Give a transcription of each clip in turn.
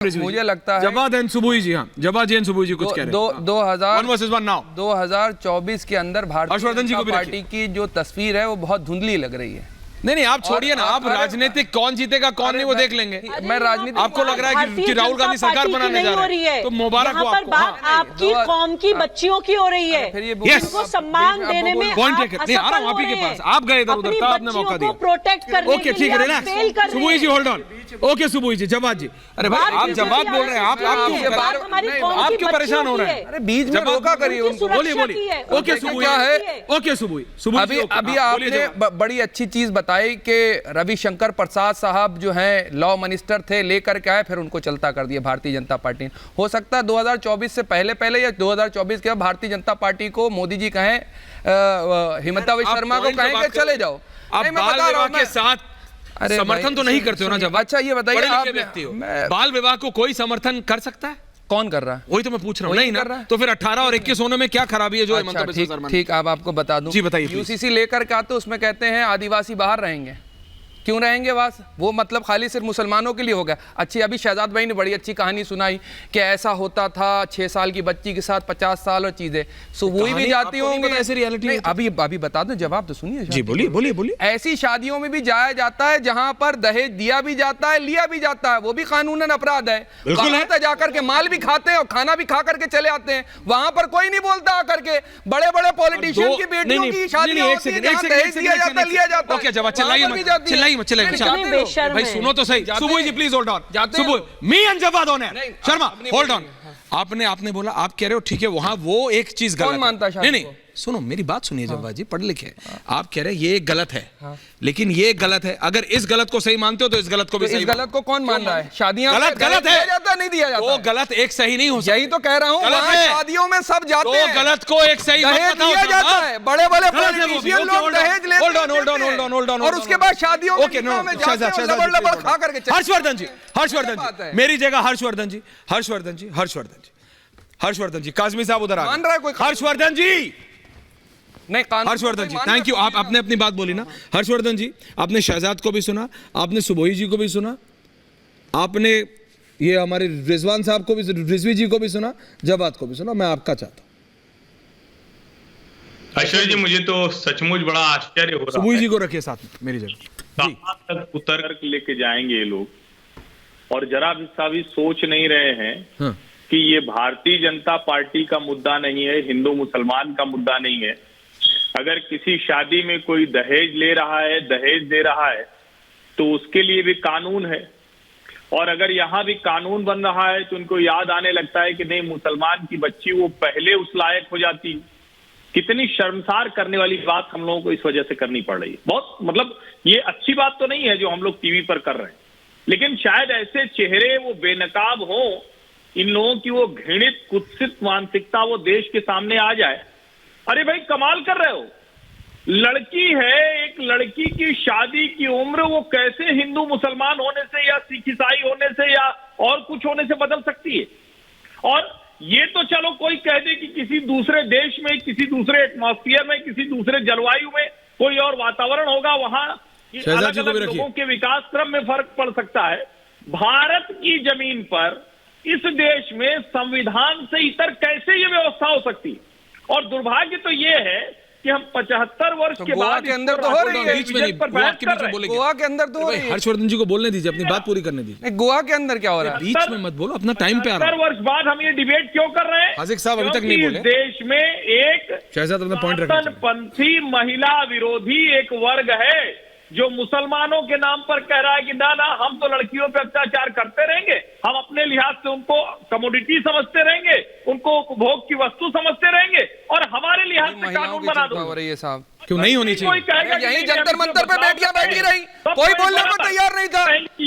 मुझे लगता है जवाद एंड सुबुई जी, हाँ जवाद एंड सुबुई जी कुछ कह रहे हैं। 2024 के अंदर भारतीय जनता पार्टी की जो तस्वीर है वो बहुत धुंधली लग रही है। नहीं आप छोड़िए ना, आप राजनीतिक कौन जीतेगा कौन नहीं वो देख लेंगे। मैं राजनीतिक आपको लग रहा है कि राहुल गांधी सरकार बनाने जा रहे हैं, तो मुबारक हो आपको। बात आपकी कौम की बच्चियों की हो रही है, इनको सम्मान देने में पॉइंट नहीं आ रहा हूं आप ही के पास, आप गए इधर उधर, आपने मौका दिया प्रोटेक्ट करने। ओके ठीक है, relax Subuhi ji, hold on. Okay Subuhi ji, Jawad ji, अरे भाई आप जवाब बोल रहे हैं, आप क्यों परेशान हो रहे हैं? अरे बीच में रोका करिए उनको, बोलिए बोलिए। ओके सुबुई, ओके सुबुई, अभी आपने बड़ी अच्छी चीज बताई कि रविशंकर प्रसाद साहब जो हैं लॉ मिनिस्टर थे, लेकर के आए, फिर उनको चलता कर दिया भारतीय जनता पार्टी ने। हो सकता है 2024 से पहले या 2024 के बाद भारतीय जनता पार्टी को मोदी जी कहें, हिमंता बिस्वा शर्मा को कहें कि चले जाओ। आप बाल विवाह के साथ समर्थन तो नहीं करते हो ना जब? अच्छा ये बताइए, आप व्यक्ति हो, बाल विवाह को कोई समर्थन कर सकता है? कौन कर रहा है? वही तो मैं पूछ रहा हूँ। नहीं ना, तो फिर 18 और 21 होने में क्या खराबी है जो हिमंता बिस्वा शर्मा? ठीक, अब आपको बता दूं। जी बताइए। यूसीसी लेकर के आते, उसमें कहते हैं आदिवासी बाहर रहेंगे। क्यों रहेंगे वास? वो मतलब खाली सिर्फ मुसलमानों के लिए हो गया। अच्छी, अभी शहजाद भाई ने बड़ी अच्छी कहानी सुनाई कि ऐसा होता था 6 साल की बच्ची के साथ 50 साल और चीजें सुबुई भी जाती होंगी ऐसी रियलिटी। अभी बता दो, जवाब तो सुनिए जी। बोलिए। ऐसी शादियों में भी जाया जाता है जहां पर दहेज दिया भी जाता है, लिया भी जाता है, वो भी कानूनन अपराध है। वहां जाकर के माल भी खाते हैं और खाना भी खा करके चले आते हैं, वहां पर कोई नहीं बोलता आकर के। बड़े बड़े पॉलिटिशियन की बेटियों की शादियां होती हैं जहां दहेज दिया जाता है, लिया जाता है। ओके जवाब, चिल्लाइए भाई, सुनो तो सही। Subuhi ji please hold on. Subuhi, me and Jawad on है। Sharma hold on. आपने बोला, आप कह रहे हो ठीक है, वहां वो एक चीज गलत है। मानता है? नहीं सुनो मेरी बात सुनिए जवाद जी, पढ़ लिखे। आप कह रहे हैं ये गलत है, लेकिन ये गलत है। अगर इस गलत को सही मानते हो तो इस गलत को भी सही। इस गलत को कौन मान रहा है? शादियां गलत है, नहीं दिया जाता। वो गलत एक सही नहीं हो सकता। यही तो कह रहा हूँ, शादियों में सब जाते हैं, गलत को एक सही दिया जाता है। बड़े बड़े पॉलिटिशियन लोग दहेज लेते हैं, होल्ड ऑन, और उसके बाद शादियों में खा करके। हर्षवर्धन जी, मेरी जगह हर्षवर्धन जी, काजमी साहब उधर मान रहा है कोई? हर्षवर्धन जी, नहीं, हर्षवर्धन जी थैंक यू। आप आपने अपनी बात बोली ना। हर्षवर्धन जी, आपने शहजाद को भी सुना, आपने सुबोई जी को भी सुना, आपने ये हमारे रिजवान साहब को भी, रिजवी जी को भी सुना, जवाद को भी सुना। मैं आपका चाहता हूं। ऐश्वर्य जी, मुझे तो सचमुच बड़ा आश्चर्य हो रहा है। सुबोई जी को रखिए साथ में मेरी जगह। कहां तक उतर लेके जाएंगे ये लोग, और जरा भी सोच नहीं रहे हैं कि ये भारतीय जनता पार्टी का मुद्दा नहीं है, हिंदू मुसलमान का मुद्दा नहीं है। अगर किसी शादी में कोई दहेज ले रहा है, दहेज दे रहा है, तो उसके लिए भी कानून है। और अगर यहाँ भी कानून बन रहा है तो उनको याद आने लगता है कि नहीं, मुसलमान की बच्ची वो पहले उस लायक हो जाती। कितनी शर्मसार करने वाली बात हम लोगों को इस वजह से करनी पड़ रही है। बहुत मतलब ये अच्छी बात तो नहीं है जो हम लोग टीवी पर कर रहे हैं, लेकिन शायद ऐसे चेहरे वो बेनकाब हो, इन लोगों की वो घृणित कुत्सित मानसिकता वो देश के सामने आ जाए। अरे भाई, कमाल कर रहे हो। लड़की है, एक लड़की की शादी की उम्र वो कैसे हिंदू मुसलमान होने से या सिख ईसाई होने से या और कुछ होने से बदल सकती है? और ये तो चलो कोई कह दे कि किसी दूसरे देश में, किसी दूसरे एटमॉस्फेयर में, किसी दूसरे जलवायु में कोई और वातावरण होगा, वहां अलग अलग लोगों के विकास क्रम में फर्क पड़ सकता है। भारत की जमीन पर, इस देश में संविधान से इतर कैसे ये व्यवस्था हो सकती है? और दुर्भाग्य तो ये है कि हम 75 वर्ष के बाद के अंदर तो हो रही है, बीच में नहीं, गोवा के अंदर तो हो रही है। हर्षवर्धन जी को बोलने दीजिए, अपनी बात पूरी करने दीजिए। गोवा के अंदर क्या हो रहा है? बीच में मत बोलो, अपना टाइम पे आ रहा है। 70 वर्ष बाद हम ये डिबेट क्यों कर रहे हैं? हाजिक साहब अभी तक नहीं बोले। देश में एक शहजाद अपना पॉइंट रखना चाहिए। पंथी महिला विरोधी एक वर्ग है जो मुसलमानों के नाम पर कह रहा है कि ना हम तो लड़कियों पे अत्याचार करते रहेंगे, हम अपने लिहाज से उनको कमोडिटी समझते रहेंगे, उनको उपभोग की वस्तु समझते रहेंगे, और हमारे लिहाज से कानून बना दो। हो रही है साहब, क्यों नहीं होनी चाहिए? यही जंतर मंतर पे बेटियां बैठी रही, कोई बोलने को तैयार नहीं था।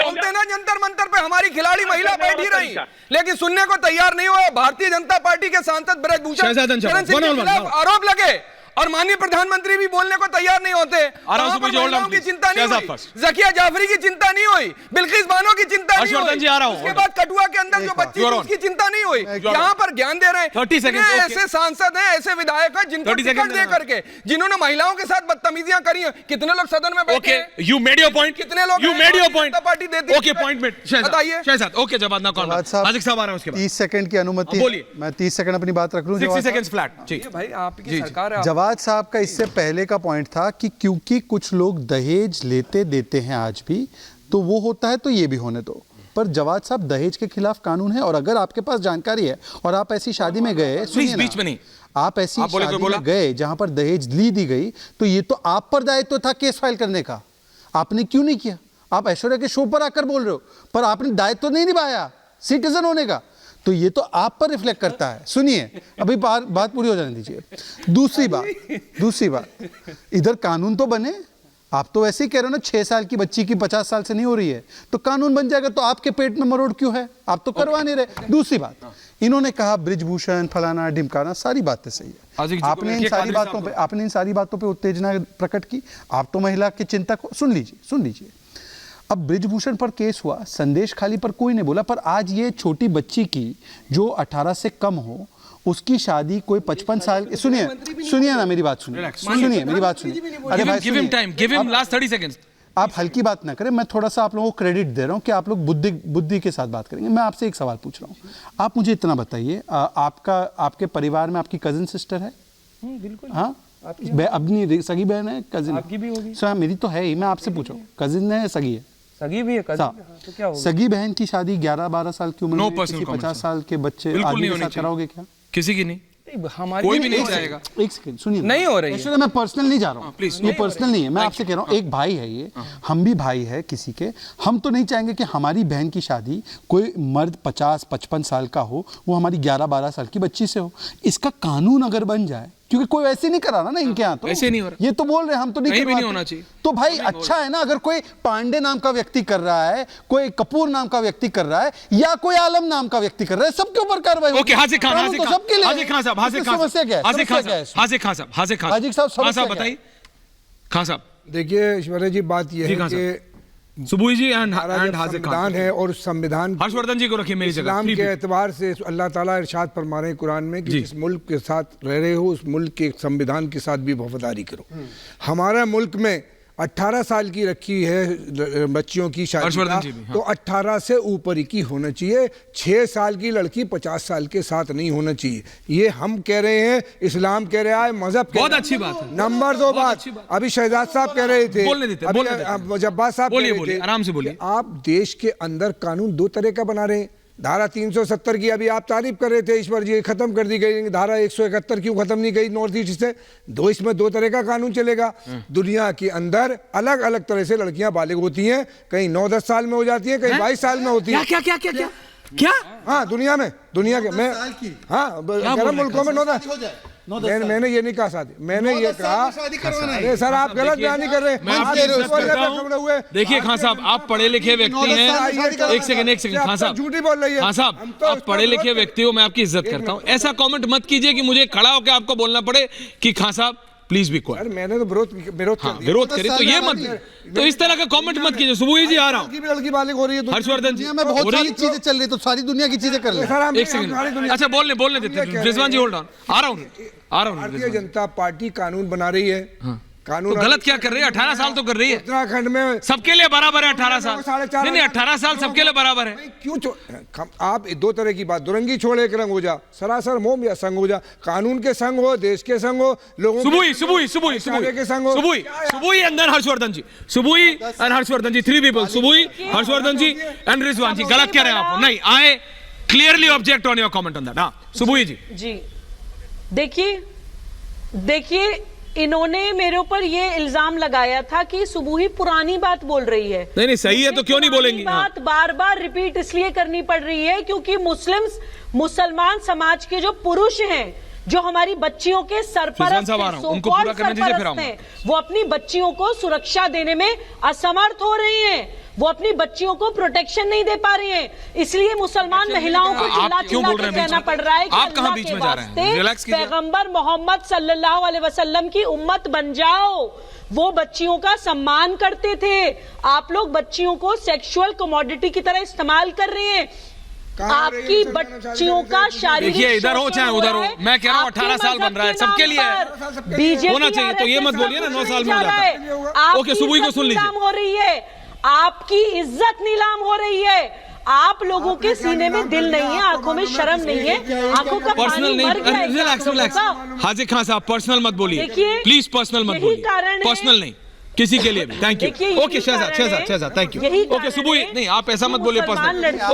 बोलते ना जंतर मंतर पे हमारी खिलाड़ी महिला बैठी रही, लेकिन सुनने को तैयार नहीं हुआ। भारतीय जनता पार्टी के सांसद ब्रजभूषण शरण सिंह के खिलाफ आरोप लगे, और माननीय प्रधानमंत्री भी बोलने को तैयार नहीं होते। आराम से मुझे महिलाओं की चिंता नहीं शहजाद हुई, फर्स्ट। जकिया जाफरी की चिंता नहीं हुई, बिल्किस बानो की चिंता नहीं हर्षवर्धन हुई, जी, आ रहा हूं। उसके बाद कठुआ के अंदर जो बच्ची थी उसकी चिंता नहीं हुई। यहाँ पर ज्ञान दे रहे हैं 30 seconds, कितने okay। ऐसे सांसद हैं, ऐसे विधायक हैं जिनको 30 टिकट seconds दे करके, जिन्होंने महिलाओं के साथ बदतमीजियां करी हैं। कितने लोग सदन में बैठे ओके, हैं? यू मेड योर पॉइंट, कितने लोग यू हैं? मेड योर भारतीय पॉइंट, जनता पार्टी देती है ओके, पॉइंट मेड। बताइए। शहजाद, ओके, जवाब ना कौन, जवाद साहब, हाजिक साहब आ रहे हैं उसके बाद। 30 सेकंड की अनुमति, बोलिए। मैं 30 सेकंड अपनी बात रख लूं। 60 जवाद सेकंड्स फ्लैट जी। भाई आपकी सरकार है, जवाद साहब का इससे पहले का पॉइंट था कि क्योंकि कुछ लोग दहेज लेते देते हैं आज भी, तो वो होता है तो ये भी होने दो। पर जवाद साहब, दहेज के खिलाफ कानून है, और अगर आपके पास जानकारी है और आप ऐसी शादी में गए, सुनिए बीच ना, में नहीं, आप ऐसी आप बोले तो शादी बोला। में गए जहां पर दहेज दी गई, तो ये तो आप पर दायित्व था केस फाइल करने का, आपने क्यों नहीं किया? आप ऐश्वर्या के शो पर आकर बोल रहे हो, पर आपने दायित्व नहीं निभाया सिटीजन होने का, तो ये तो आप पर रिफ्लेक्ट करता है। सुनिए, अभी बात पूरी हो जाने दीजिए। दूसरी बात, इधर कानून तो बने। आप तो वैसे ही कह रहे हो ना, 6 साल की बच्ची की 50 साल से नहीं हो रही है, तो कानून बन जाएगा, तो आपके पेट में मरोड़ क्यों है? आप तो करवा नहीं रहे। दूसरी बात, इन्होंने कहा ब्रिजभूषण फलाना ढिमकाना, सारी बातें सही है। आपने इन सारी बातों पे उत्तेजना प्रकट की। आप तो महिला की चिंता को सुन लीजिए। अब ब्रिजभूषण पर केस हुआ, संदेश खाली पर कोई नहीं बोला, पर आज ये छोटी बच्ची की जो 18 से कम हो, उसकी शादी कोई 55 साल, सुनिए ना मेरी बात सुनिए। अरे भाई, give him time, give him last 30 seconds. आप हल्की बात ना करें, मैं थोड़ा सा आप लोगों को क्रेडिट दे रहा हूं कि आप लोग बुद्धि के साथ बात करेंगे। मैं आपसे एक सवाल पूछ रहा हूं, आप मुझे इतना बताइए, आपके परिवार में आपकी कजिन सिस्टर है? बिल्कुल। हाँ, अपनी सगी बहन है, कजिन? आपकी भी होगी। सर, मेरी तो है ही, मैं आपसे पूछ रहा हूँ, कजिन है या सगी है? सगी भी है, तो क्या होगा? सगी बहन की शादी 11-12 साल की उम्र में किसी 50 साल के बच्चे आदमी के साथ कराओगे क्या? किसी की नहीं, हमारी कोई भी नहीं जाएगा। एक सेकंड सुनिए, नहीं हो रही है। मैं पर्सनल नहीं जा रहा हूँ, प्लीज, ये पर्सनल नहीं है, मैं आपसे कह रहा हूँ, एक भाई है ये, हम भी भाई है किसी के, हम तो नहीं चाहेंगे कि हमारी बहन की शादी कोई मर्द 50-55 साल का हो, वो हमारी 11-12 साल की बच्ची से हो। इसका कानून अगर बन जाए, क्योंकि कोई वैसे नहीं करा ना इनके यहाँ, तो ऐसे नहीं हो रहा। ये तो बोल रहे हैं हम तो नहीं नहीं होना चाहिए, तो भाई अच्छा है ना, अगर कोई पांडे नाम का व्यक्ति कर रहा है, कोई कपूर नाम का व्यक्ति कर रहा है, या कोई आलम नाम का व्यक्ति कर रहा है, सबके ऊपर कार्रवाई। ओके, हाजिक खान साहब, बताइए। खान साहब, देखिए ऐश्वर्या जी, बात यह है कि सुबुई जी एंड संविधान है, और संविधान हर्षवर्धन जी को रखिए मेरी जगह। इस्लाम के एतबार से अल्लाह ताला इरशाद फरमा रहे हैं कुरान में कि जिस मुल्क के साथ रह रहे हो, उस मुल्क के संविधान के साथ भी वफादारी करो। हमारा मुल्क में 18 साल की रखी है बच्चियों की शादी का, तो 18 से ऊपर ही की होना चाहिए। 6 साल की लड़की 50 साल के साथ नहीं होना चाहिए। ये हम कह रहे हैं, इस्लाम कह रहा है, मजहब बहुत अच्छी बात है। नंबर 2 बात, अभी शहजाद साहब कह रहे थे, जब्बार साहब कह रहे थे, आराम से बोलिए। आप देश के अंदर कानून 2 तरह का बना रहे हैं। धारा 370 की अभी आप तारीफ कर रहे थे ईश्वर जी, खत्म कर दी गई। धारा 171 क्यों खत्म नहीं गई नॉर्थ ईस्ट से? इसमें 2 तरह का कानून चलेगा। दुनिया के अंदर अलग अलग तरह से लड़कियां बालिग होती हैं, कहीं 9-10 साल में हो जाती हैं, कहीं 22 साल में होती है। क्या? हाँ, दुनिया के मैं, हाँ, गर्म मुल्कों में 9-10। मैंने ये नहीं कहा शादी, मैंने ये कहा, अरे सर आप गलत बयानी कर रहे हैं। देखिए खान साहब, आप पढ़े लिखे व्यक्ति हैं। एक सेकंड खान साहब, झूठी बोल रही है। खान साहब, आप पढ़े लिखे व्यक्ति हो, मैं आपकी इज्जत करता हूँ। ऐसा कमेंट मत कीजिए कि मुझे खड़ा होकर आपको बोलना पड़े कि खान साहब प्लीज बी क्वाइट। मैंने तो विरोध करी, तो ये मत, तो इस तरह का कमेंट मत कीजिए। सुबुई जी आ रहा हूँ। लड़की बालिग हो रही है, हर्षवर्धन जी, में बहुत सारी चीजें चल रही, तो सारी दुनिया की चीजें कर ले। एक सेकंड, अच्छा बोलने देते, रिजवान जी होल्ड ऑन, आ रहा हूँ। भारतीय जनता पार्टी कानून बना रही है। कानून तो गलत क्या कर रही है? 18 साल तो कर रही है। उत्तराखंड में सबके लिए बराबर है 18 साल। नहीं 18 साल सबके लिए बराबर है। क्यों आप 2 तरह की बात, दुरंगी छोड़ एक रंग हो जा, सरासर मोम या संग हो जा। कानून के संग हो, देश के संग हो, लोगों सुबुई के संग हो। सुबुई अंदर Harshvardhan ji, Subuhi and Harshvardhan ji, 3 people, Subuhi, Harshvardhan ji and Rizwan ji. गलत कह रहे हैं आप? नहीं, I clearly object on your comment on that. हाँ सुबुई जी। देखिए इन्होंने मेरे ऊपर ये इल्जाम लगाया था कि सुबुही पुरानी बात बोल रही है। नहीं सही है, तो क्यों नहीं बोलेंगी? बात बार बार रिपीट इसलिए करनी पड़ रही है क्योंकि मुसलमान समाज के जो पुरुष हैं, जो हमारी बच्चियों के सरपरस्त साहब आ हैं, रहा हूं, उनको so-called पूरा करने दीजिए, फिर सरपरस्त आऊंगा। हैं, वो अपनी बच्चियों को सुरक्षा देने में असमर्थ हो रही हैं, वो अपनी बच्चियों को प्रोटेक्शन नहीं दे पा रही हैं, इसलिए मुसलमान महिलाओं को आप चिल्ला क्यों चिल्ला बोल के रहे हैं कहना बीच में? पड़ रहा है कि आप कहां अल्लाह बीच के में जा रहे हैं? वास्ते रिलैक्स कीजिए। पैगंबर मोहम्मद सल्लल्लाहु अलैहि वसल्लम की उम्मत बन जाओ। वो बच्चियों का सम्मान करते थे, आप लोग बच्चियों को सेक्सुअल कमोडिटी की तरह इस्तेमाल कर रहे हैं। आपकी बच्चियों का शारीरिक देखिए, इधर हो चाहे उधर हो, मैं कह रहा हूं 18 साल बन रहा है, सबके लिए है। बीजेपी होना चाहिए, तो ये मत बोलिए ना 9 साल में हो जाता है। ओके, सुबह को सुन लीजिए। नीलाम हो रही है, आपकी इज्जत नीलाम हो रही है, आप लोगों के सीने में दिल नहीं है, आंखों में शर्म नहीं है, आंखों का पर्सनल पानी मर गया है नहीं, रिलैक्स रिलैक्स। हाजिर खान साहब, पर्सनल मत बोलिए देखिए, प्लीज, पर्सनल मत यही बोलिए, कारण है- पर्सनल नहीं, किसी के लिए भी। थैंक देखिए, यू। यही ओके शहजाद, कारण है- शहजाद, थैंक यू। यही ओके कारण सुबह, है नहीं आप ऐसा कि मत बोलिए मुसलमान पर्सनल। लड़कियां- ओके